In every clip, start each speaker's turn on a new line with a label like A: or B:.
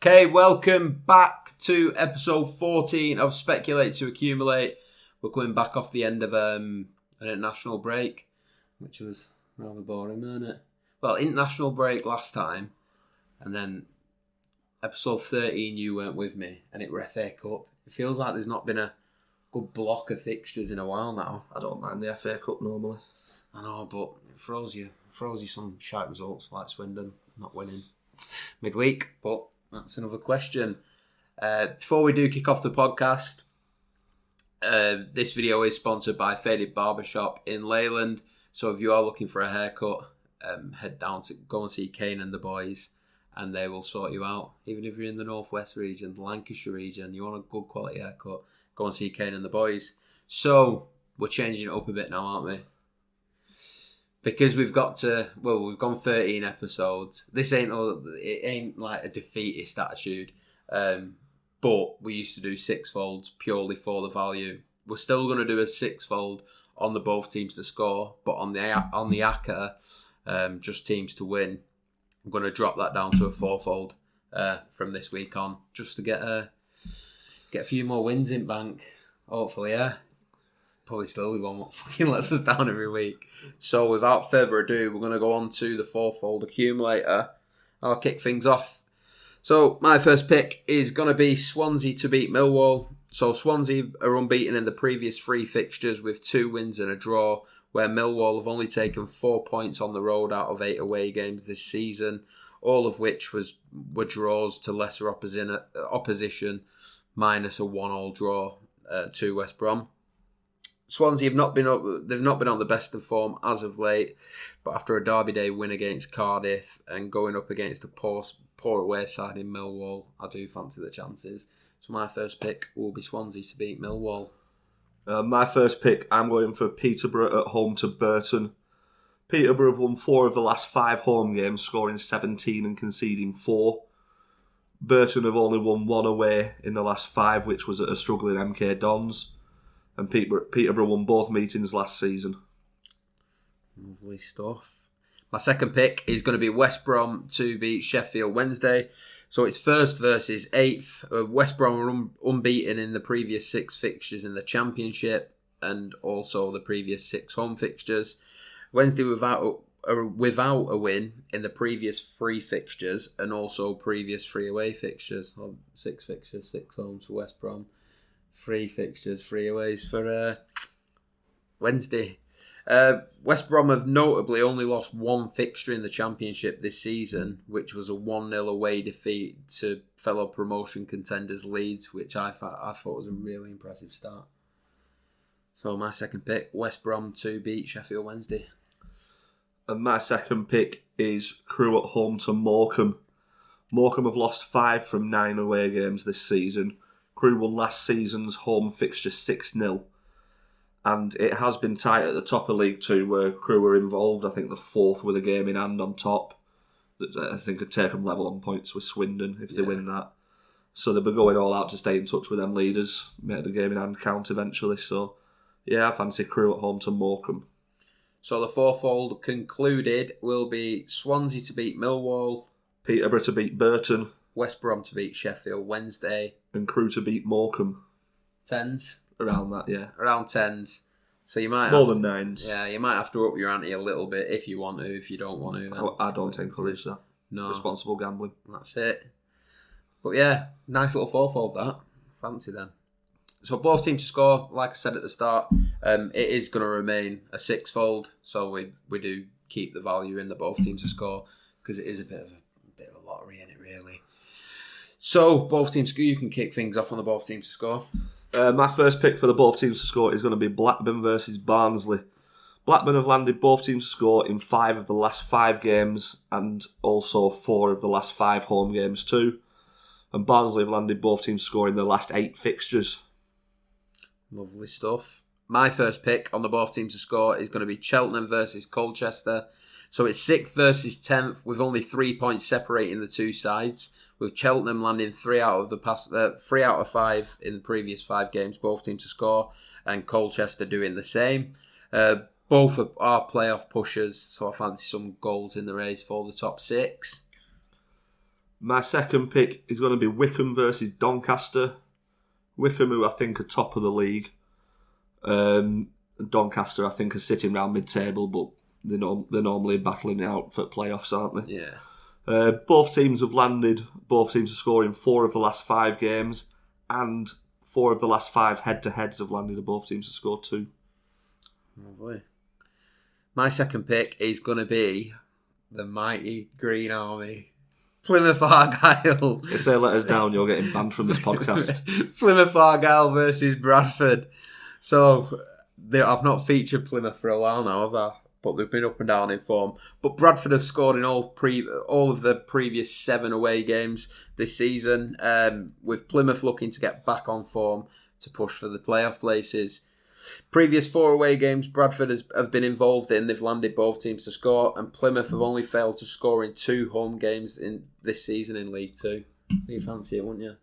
A: Okay, welcome back to episode 14 of Speculate to Accumulate. We're coming back off the end of an international break, which was rather boring, wasn't it? Well, international break last time, and then episode 13 you weren't with me, and it were FA Cup. It feels like there's not been a good block of fixtures in a while now.
B: I don't mind the FA Cup normally.
A: I know, but it throws you some shite results like Swindon not winning midweek, but that's another question. Before we do kick off the podcast, this video is sponsored by Faded Barbershop in Leyland. So if you are looking for a haircut, head down to go and see Kane and the boys, and they will sort you out. Even if you're in the Northwest region, the Lancashire region, you want a good quality haircut, go and see Kane and the boys. So we're changing it up a bit now, aren't we? Because we've gone 13 episodes. It ain't like a defeatist attitude. But we used to do six-folds purely for the value. We're still going to do a six-fold on the both teams to score, but on the acca, just teams to win. I'm going to drop that down to a four-fold from this week on, just to get a few more wins in bank. Hopefully, yeah. Probably still be one what fucking lets us down every week. So without further ado, we're going to go on to the fourfold accumulator. I'll kick things off. So my first pick is going to be Swansea to beat Millwall. So Swansea are unbeaten in the previous three fixtures with 2 wins and a draw, where Millwall have only taken 4 points on the road out of 8 away games this season, all of which were draws to lesser opposition, minus a 1-1 draw to West Brom. Swansea have not been on the best of form as of late, but after a Derby Day win against Cardiff and going up against a poor away side in Millwall, I do fancy the chances. So my first pick will be Swansea to beat Millwall.
B: My first pick, I'm going for Peterborough at home to Burton. Peterborough have won 4 of the last 5 home games, scoring 17 and conceding 4. Burton have only won 1 away in the last 5, which was at a struggling MK Dons. And Peterborough won both meetings last season.
A: Lovely stuff. My second pick is going to be West Brom to beat Sheffield Wednesday. So it's first versus 8th. West Brom are unbeaten in the previous 6 fixtures in the Championship and also the previous 6 home fixtures. Wednesday without a win in the previous 3 fixtures and also previous 3 away fixtures. 6 fixtures, 6 homes for West Brom. 3 fixtures, 3 aways for Wednesday. West Brom have notably only lost 1 fixture in the Championship this season, which was a 1-0 away defeat to fellow promotion contenders Leeds, which I thought was a really impressive start. So my second pick, West Brom to beat Sheffield Wednesday.
B: And my second pick is Crewe at home to Morecambe. Morecambe have lost 5 from 9 away games this season. Crewe won last season's home fixture 6-0. And it has been tight at the top of League 2 where Crewe were involved. I think the 4th with a game in hand on top. That I think could take them level on points with Swindon if they win that. So they'll be going all out to stay in touch with them leaders. Make the game in hand count eventually. So yeah, I fancy Crewe at home to Morecambe.
A: So the fourfold concluded will be Swansea to beat Millwall,
B: Peterborough to beat Burton,
A: West Brom to beat Sheffield Wednesday,
B: and Crewe to beat Morecambe.
A: 10s?
B: Around that, yeah.
A: Around 10s. So you might
B: more than 9s.
A: Yeah, you might have to up your ante a little bit if you want to. If you don't want to, then
B: I don't encourage that.
A: No.
B: Responsible gambling.
A: That's it. But yeah, nice little fourfold that. Fancy then. So both teams to score, like I said at the start, it is going to remain a 6-fold. So we do keep the value in the both teams to score because it is a bit of a lottery in it, really. So both teams, you can kick things off on the both teams to score.
B: My first pick for the both teams to score is going to be Blackburn versus Barnsley. Blackburn have landed both teams to score in 5 of the last 5 games and also 4 of the last 5 home games too. And Barnsley have landed both teams to score in the last 8 fixtures.
A: Lovely stuff. My first pick on the both teams to score is going to be Cheltenham versus Colchester. So it's 6th versus 10th with only 3 points separating the two sides. With Cheltenham landing 3 out of 5 in the previous 5 games, both teams to score, and Colchester doing the same. Both are playoff pushers, so I fancy some goals in the race for the top 6.
B: My second pick is going to be Wycombe versus Doncaster. Wycombe, who I think are top of the league. Doncaster, I think, are sitting around mid-table, but they're normally battling out for playoffs, aren't they?
A: Yeah.
B: Both teams have landed. Both teams are scoring 4 of the last 5 games, and 4 of the last 5 head-to-heads have landed, and both teams have scored 2.
A: Oh boy. My second pick is going to be the mighty Green Army. Plymouth Argyle.
B: If they let us down, you're getting banned from this podcast.
A: Plymouth Argyle versus Bradford. So, I've not featured Plymouth for a while now, have I? But they've been up and down in form. But Bradford have scored in all of the previous 7 away games this season, with Plymouth looking to get back on form to push for the playoff places. Previous 4 away games Bradford have been involved in, they've landed both teams to score, and Plymouth have only failed to score in 2 home games in this season in League 2. You fancy it, wouldn't you?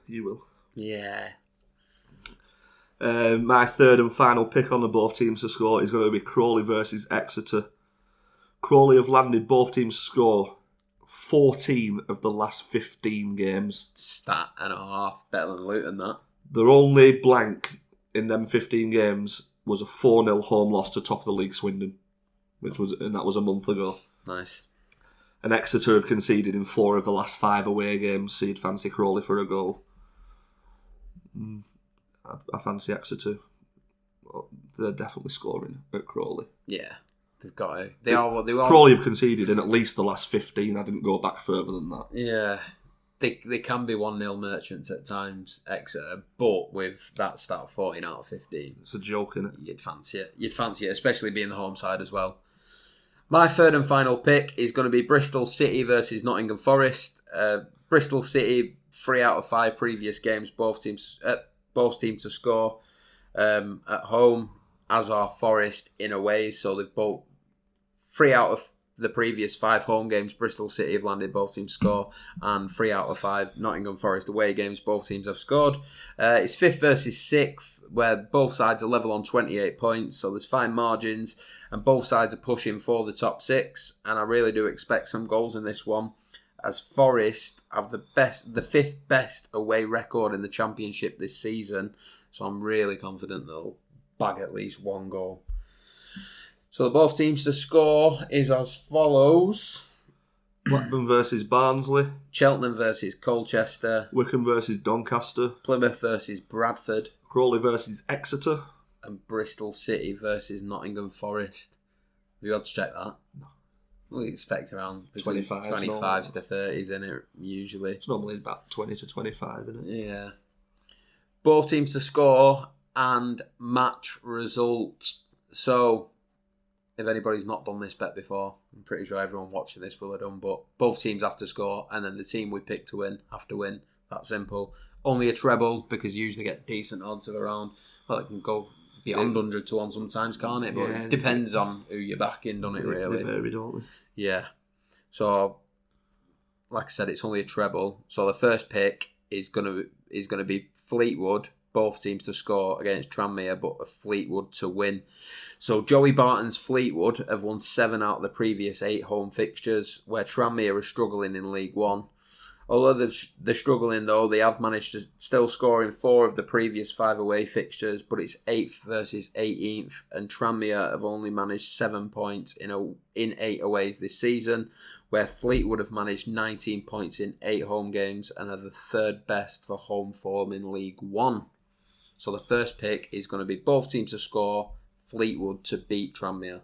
B: You will.
A: Yeah.
B: My third and final pick on the both teams to score is going to be Crawley versus Exeter. Crawley have landed both teams to score 14 of the last 15 games.
A: Stat and a half, better than Luton, that.
B: Their only blank in them 15 games was a 4-0 home loss to top of the league Swindon, and that was a month ago.
A: Nice.
B: And Exeter have conceded in 4 of the last 5 away games, so you'd fancy Crawley for a goal. I fancy Exeter. They're definitely scoring at Crawley.
A: Yeah, they've got to. They are what they are.
B: Crawley have conceded in at least the last 15. I didn't go back further than that.
A: Yeah. They can be 1-0 merchants at times, Exeter, but with that stat 14 out of 15.
B: It's a joke, isn't it?
A: You'd fancy it, especially being the home side as well. My third and final pick is going to be Bristol City versus Nottingham Forest. Bristol City, 3 out of 5 previous games, both teams to score at home, as are Forest in away. So they've both 3 out of the previous 5 home games, Bristol City have landed both teams score, and 3 out of 5 Nottingham Forest away games, both teams have scored. It's 5th versus 6th, where both sides are level on 28 points, so there's fine margins, and both sides are pushing for the top 6, and I really do expect some goals in this one, as Forest have the 5th best away record in the Championship this season, so I'm really confident they'll bag at least 1 goal. So the both teams to score is as follows.
B: Blackburn versus Barnsley.
A: Cheltenham versus Colchester.
B: Wycombe versus Doncaster.
A: Plymouth versus Bradford.
B: Crawley versus Exeter.
A: And Bristol City versus Nottingham Forest. Have you got to check that?
B: No.
A: We expect around
B: 25s
A: to 30s in it, usually.
B: It's normally about 20 to 25, isn't it?
A: Yeah. Both teams to score and match result. So, if anybody's not done this bet before, I'm pretty sure everyone watching this will have done, but both teams have to score, and then the team we pick to win have to win. That simple. Only a treble, because you usually get decent odds of around, well, it can go beyond 100 to 1 sometimes, can't it? But it depends on who you're backing, doesn't it, really?
B: They vary, don't they?
A: Yeah. So, like I said, it's only a treble. So the first pick is gonna be Fleetwood, both teams to score against Tranmere, but a Fleetwood to win. So Joey Barton's Fleetwood have won 7 out of the previous 8 home fixtures, where Tranmere are struggling in League 1. Although they're struggling, though, they have managed to still score in 4 of the previous 5 away fixtures, but it's 8th versus 18th, and Tranmere have only managed 7 points in 8 aways this season, where Fleetwood have managed 19 points in 8 home games and are the 3rd best for home form in League 1. So the first pick is going to be both teams to score, Fleetwood to beat Tranmere.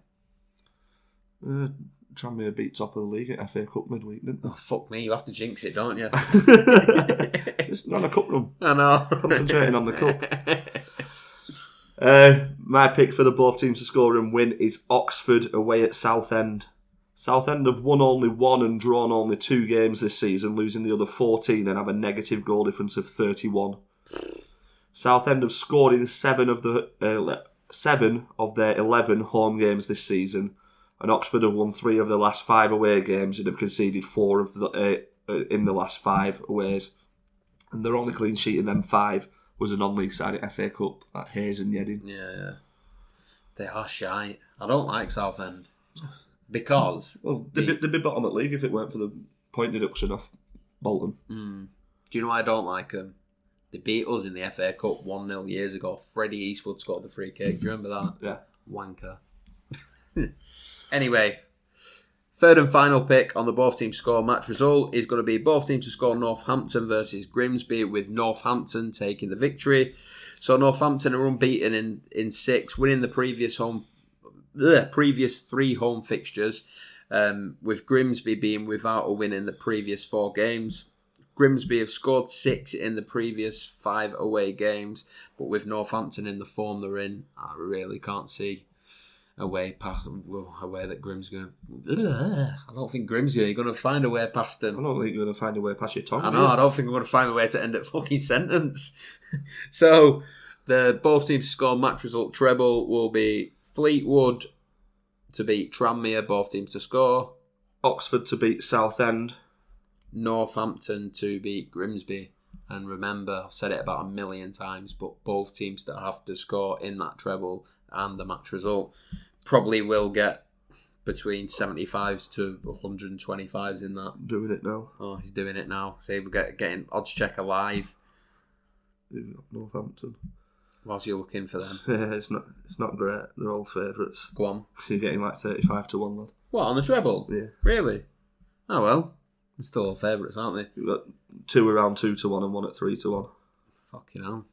B: Tranmere beat top of the league at FA Cup midweek, didn't they?
A: Oh, fuck me, you have to jinx it, don't you?
B: It's not a cup run.
A: I know.
B: Concentrating on the cup. My pick for the both teams to score and win is Oxford away at Southend. Southend have won only 1 and drawn only 2 games this season, losing the other 14 and have a negative goal difference of 31. Southend have scored in 7 of their 11 home games this season, and Oxford have won 3 of their last 5 away games and have conceded 4 of the in the last 5 aways. And their only clean sheet in them 5 was a non-league side at FA Cup at Hayes and Yedding.
A: Yeah. They are shite. I don't like Southend. Because...
B: Well, they'd be bottom at league if it weren't for the point deduction off Bolton.
A: Do you know why I don't like them? They beat us in the FA Cup 1-0 years ago. Freddie Eastwood scored the free kick. Do you remember that?
B: Yeah.
A: Wanker. Anyway, third and final pick on the both teams score match result is going to be both teams to score Northampton versus Grimsby, with Northampton taking the victory. So Northampton are unbeaten in 6, winning the previous 3 home fixtures, with Grimsby being without a win in the previous 4 games. Grimsby have scored 6 in the previous 5 away games, but with Northampton in the form they're in, I really can't see a way that Grimsby going. I don't think Grimsby are going to find a way past them.
B: I don't think you're going to find a way past your tongue.
A: I know. I don't think I'm going to find a way to end a fucking sentence. So the both teams to score match result treble will be Fleetwood to beat Tranmere, both teams to score.
B: Oxford to beat Southend.
A: Northampton to beat Grimsby. And remember, I've said it about 1 million times, but both teams that have to score in that treble and the match result probably will get between 75s to 125s in that.
B: Doing it now.
A: Oh, he's doing it now. See, we're getting odds checker live.
B: Northampton.
A: Whilst you're looking for them.
B: Yeah, it's not great. They're all favourites.
A: Go on.
B: So you're getting like 35 to 1, lad.
A: What, on the treble?
B: Yeah.
A: Really? Oh well. They're still all favourites, aren't they?
B: You've got 2 around 2 to 1 and 1 at 3 to 1.
A: Fucking hell.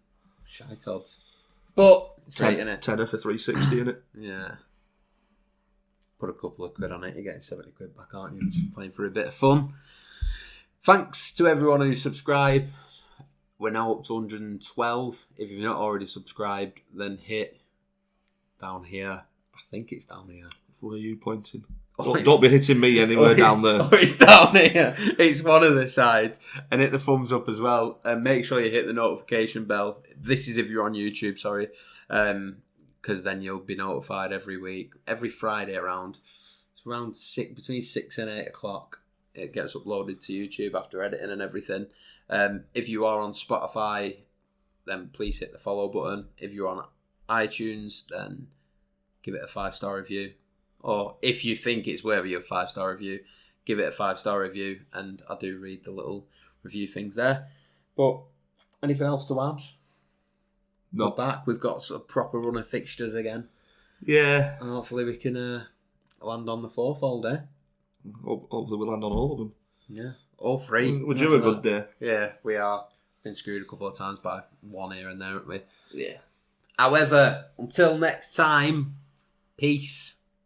A: Shite odds. But it's right, innit?
B: Tenner for 360, innit?
A: Yeah. Put a couple of quid on it, you're getting 70 quid back, aren't you? Just playing for a bit of fun. Thanks to everyone who subscribed. We're now up to 112. If you've not already subscribed, then hit down here. I think it's down here.
B: Where are you pointing? Don't be hitting me anywhere down there.
A: Oh, it's down here. It's one of the sides. And hit the thumbs up as well. And make sure you hit the notification bell. This is if you're on YouTube, sorry. Because then you'll be notified every week. Every Friday around 6, between 6 and 8 o'clock. It gets uploaded to YouTube after editing and everything. If you are on Spotify, then please hit the follow button. If you're on iTunes, then give it a 5-star review. Or if you think it's worthy of a 5-star review, give it a 5-star review. And I do read the little review things there. But anything else to add?
B: No.
A: We're back. We've got a proper run of fixtures again.
B: Yeah.
A: And hopefully we can land on the 4th all day.
B: Hopefully we'll land on all of them.
A: Yeah. All 3.
B: We're due a good day.
A: Yeah, we are. Been screwed a couple of times by one here and there, haven't we?
B: Yeah.
A: However, until next time, peace.